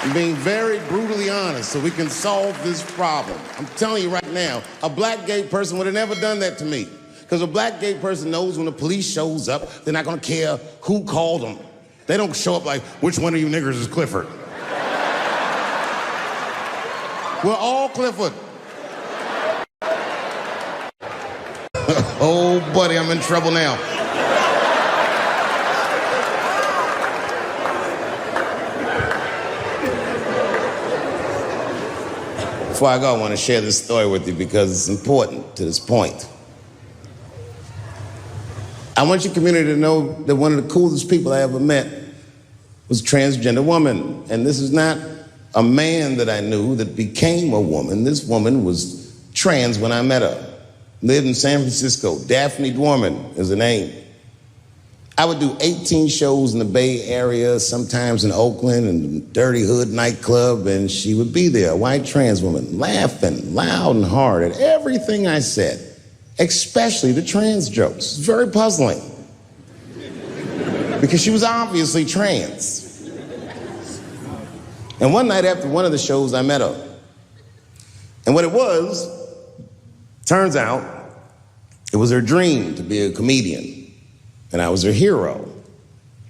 I'm being very brutally honest so we can solve this problem. I'm telling you right now, a black gay person would have never done that to me. Because a black gay person knows when the police shows up, they're not gonna care who called them. They don't show up like, which one of you niggers is Clifford? We're all Clifford. Oh, buddy, I'm in trouble now. Before I go, I want to share this story with you because it's important to this point. I want your community to know that one of the coolest people I ever met was a transgender woman. And this is not a man that I knew that became a woman. This woman was trans when I met her. Lived in San Francisco. Daphne Dorman is her name. I would do 18 shows in the Bay Area, sometimes in Oakland and Dirty Hood nightclub, and she would be there, a white trans woman, laughing loud and hard at everything I said, especially the trans jokes. It's very puzzling because she was obviously trans. And one night after one of the shows, I met her. And what it was, turns out, it was her dream to be a comedian. And I was her hero.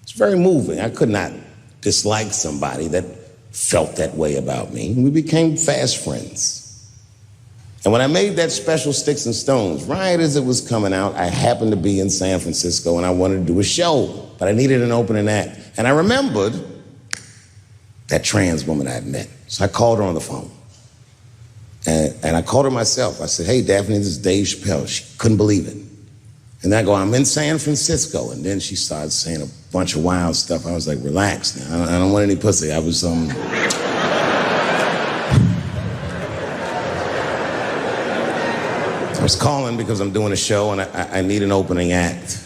It's very moving. I could not dislike somebody that felt that way about me. We became fast friends. And when I made that special Sticks and Stones, right as it was coming out, I happened to be in San Francisco and I wanted to do a show, but I needed an opening act. And I remembered that trans woman I had met. So I called her on the phone. And I called her myself. I said, hey, Daphne, this is Dave Chappelle. She couldn't believe it. And I go, I'm in San Francisco. And then she started saying a bunch of wild stuff. I was like, relax now. I don't want any pussy. I was, I was calling because I'm doing a show and I need an opening act.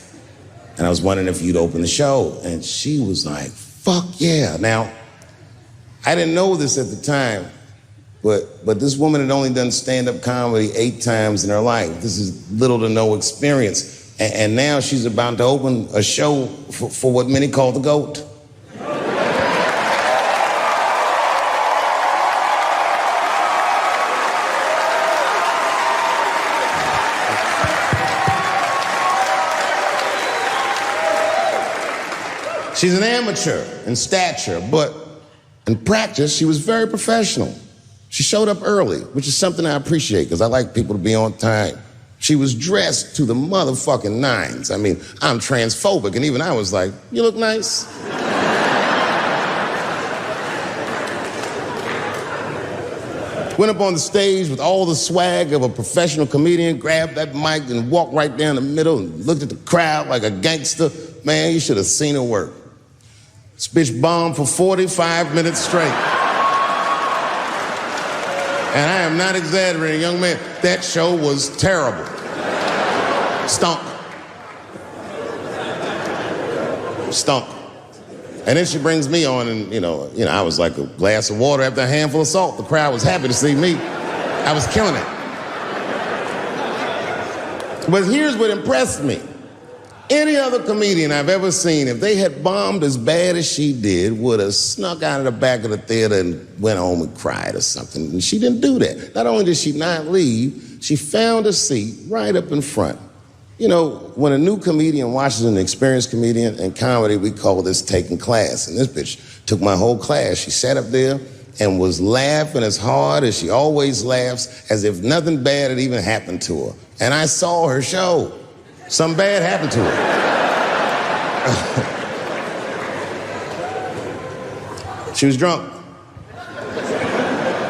And I was wondering if you'd open the show. And she was like, fuck yeah. Now, I didn't know this at the time, but this woman had only done stand-up comedy 8 times in her life. This is little to no experience. And now she's about to open a show for what many call the GOAT. She's an amateur in stature, but in practice, she was very professional. She showed up early, which is something I appreciate because I like people to be on time. She was dressed to the motherfucking nines. I mean, I'm transphobic, and even I was like, you look nice. Went up on the stage with all the swag of a professional comedian, grabbed that mic and walked right down the middle and looked at the crowd like a gangster. Man, you should have seen her work. This bitch bombed for 45 minutes straight. And I am not exaggerating, young man. That show was terrible. Stunk. Stunk. And then she brings me on and, you know, I was like a glass of water after a handful of salt. The crowd was happy to see me. I was killing it. But here's what impressed me. Any other comedian I've ever seen, if they had bombed as bad as she did, would have snuck out of the back of the theater and went home and cried or something. And she didn't do that. Not only did she not leave, she found a seat right up in front. You know, when a new comedian watches an experienced comedian in comedy, we call this taking class. And this bitch took my whole class. She sat up there and was laughing as hard as she always laughs, as if nothing bad had even happened to her. And I saw her show. Something bad happened to her. She was drunk.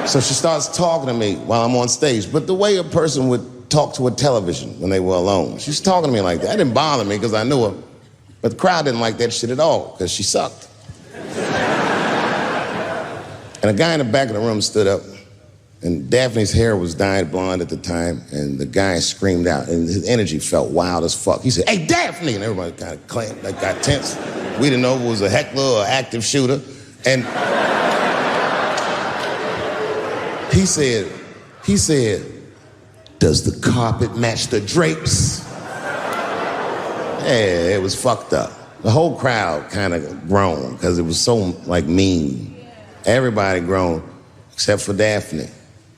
So she starts talking to me while I'm on stage, but the way a person would talk to a television when they were alone. She's talking to me like that. That didn't bother me because I knew her, but the crowd didn't like that shit at all because she sucked. And a guy in the back of the room stood up, and Daphne's hair was dyed blonde at the time, and the guy screamed out, and his energy felt wild as fuck. He said, "Hey, Daphne!" And everybody kind of clamped, like got tense. We didn't know if it was a heckler or active shooter. And he said, "Does the carpet match the drapes?" Yeah, it was fucked up. The whole crowd kind of groaned because it was so, like, mean. Everybody groaned, except for Daphne.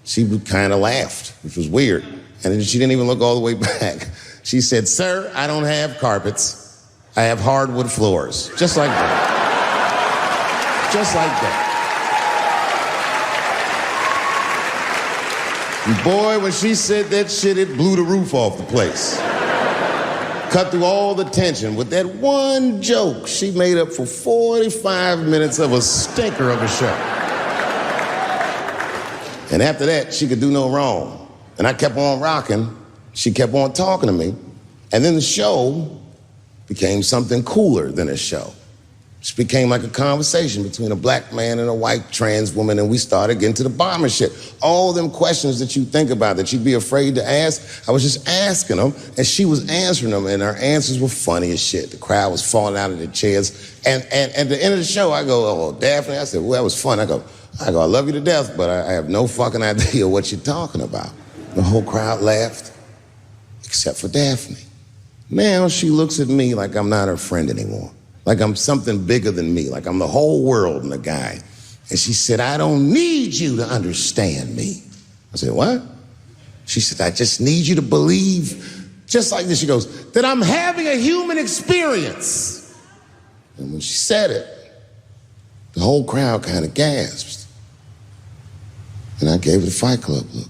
She kind of laughed, which was weird. And then she didn't even look all the way back. She said, "Sir, I don't have carpets. I have hardwood floors." Just like that. Just like that. And boy, when she said that shit, it blew the roof off the place. Cut through all the tension. With that one joke, she made up for 45 minutes of a stinker of a show. And after that, she could do no wrong. And I kept on rocking. She kept on talking to me. And then the show became something cooler than a show. It became like a conversation between a black man and a white trans woman, and we started getting to the bottom of shit. All them questions that you think about that you'd be afraid to ask, I was just asking them, and she was answering them, and her answers were funny as shit. The crowd was falling out of their chairs. And at the end of the show, I go, "Oh, Daphne," I said, "Well, that was fun." I go, "I love you to death, but I have no fucking idea what you're talking about." The whole crowd laughed, except for Daphne. Now she looks at me like I'm not her friend anymore. Like I'm something bigger than me, like I'm the whole world and a guy. And she said, "I don't need you to understand me." I said, "What?" She said, "I just need you to believe," just like this, she goes, "that I'm having a human experience." And when she said it, the whole crowd kind of gasped. And I gave it a Fight Club look.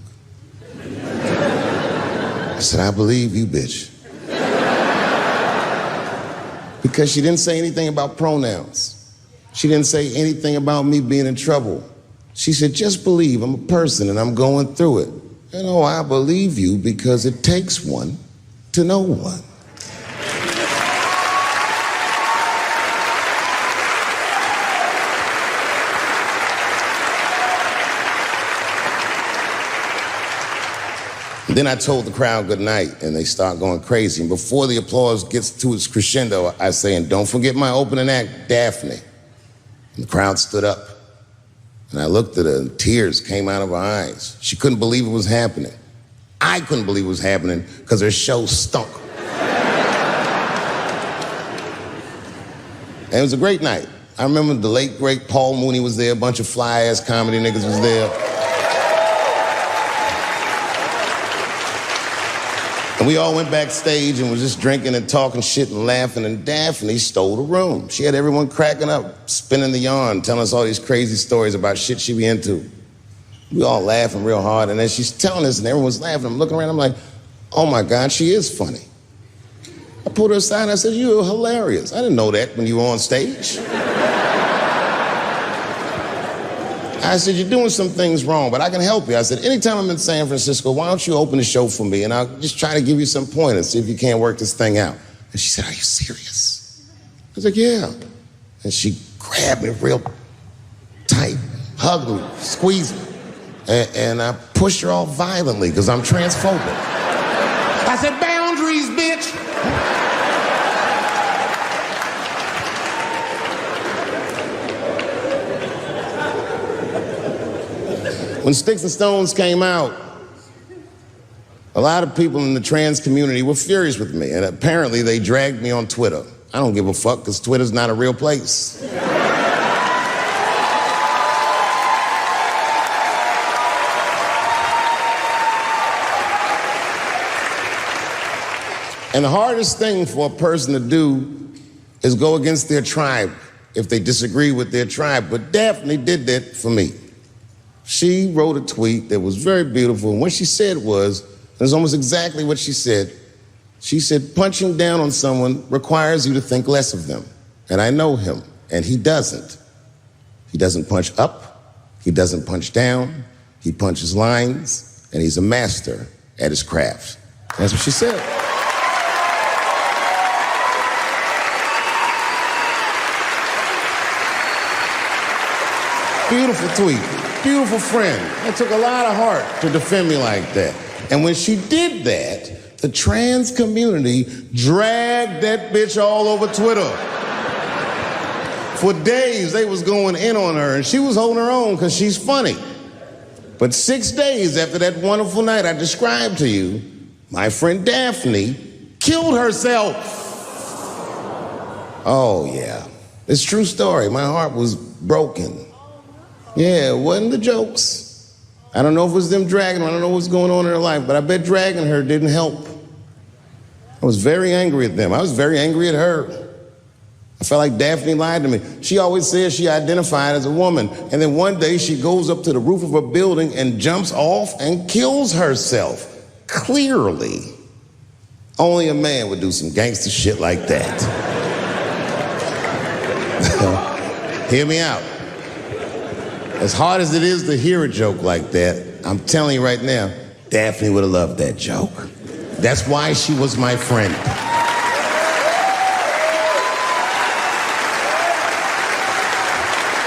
I said, "I believe you, bitch." Because she didn't say anything about pronouns. She didn't say anything about me being in trouble. She said, "Just believe I'm a person and I'm going through it." And oh, I believe you because it takes one to know one. Then I told the crowd good night, and they start going crazy. And before the applause gets to its crescendo, I say, "And don't forget my opening act, Daphne." And the crowd stood up. And I looked at her, and tears came out of her eyes. She couldn't believe it was happening. I couldn't believe it was happening because her show stunk. And it was a great night. I remember the late, great Paul Mooney was there. A bunch of fly-ass comedy niggas was there. And we all went backstage and was just drinking and talking shit and laughing, and Daphne stole the room. She had everyone cracking up, spinning the yarn, telling us all these crazy stories about shit she be into. We all laughing real hard, and as she's telling us and everyone's laughing, I'm looking around, I'm like, "Oh my God, she is funny." I pulled her aside and I said, "You're hilarious. I didn't know that when you were on stage." I said, "You're doing some things wrong, but I can help you." I said, "Anytime I'm in San Francisco, why don't you open the show for me, and I'll just try to give you some pointers, see if you can't work this thing out." And she said, "Are you serious?" I was like, "Yeah." And she grabbed me real tight, hugged me, squeezed me, and I pushed her off violently because I'm transphobic. I said, "Boundaries, bitch." When Sticks and Stones came out, a lot of people in the trans community were furious with me, and apparently they dragged me on Twitter. I don't give a fuck, because Twitter's not a real place. And the hardest thing for a person to do is go against their tribe if they disagree with their tribe. But Daphne did that for me. She wrote a tweet that was very beautiful, and what she said was almost exactly what she said. She said, punching down on someone requires you to think less of them. And I know him, and he doesn't. He doesn't punch up, he doesn't punch down, he punches lines, and he's a master at his craft. That's what she said. Beautiful tweet, beautiful friend. It took a lot of heart to defend me like that. And when she did that, the trans community dragged that bitch all over Twitter. For days, they was going in on her, and she was holding her own because she's funny. But 6 days after that wonderful night I described to you, my friend Daphne killed herself. Oh, yeah. It's a true story. My heart was broken. Yeah, it wasn't the jokes. I don't know if it was them dragging her. I don't know what's going on in her life, but I bet dragging her didn't help. I was very angry at them. I was very angry at her. I felt like Daphne lied to me. She always says she identified as a woman, and then one day she goes up to the roof of a building and jumps off and kills herself. Clearly, only a man would do some gangster shit like that. Hear me out. As hard as it is to hear a joke like that, I'm telling you right now, Daphne would have loved that joke. That's why she was my friend.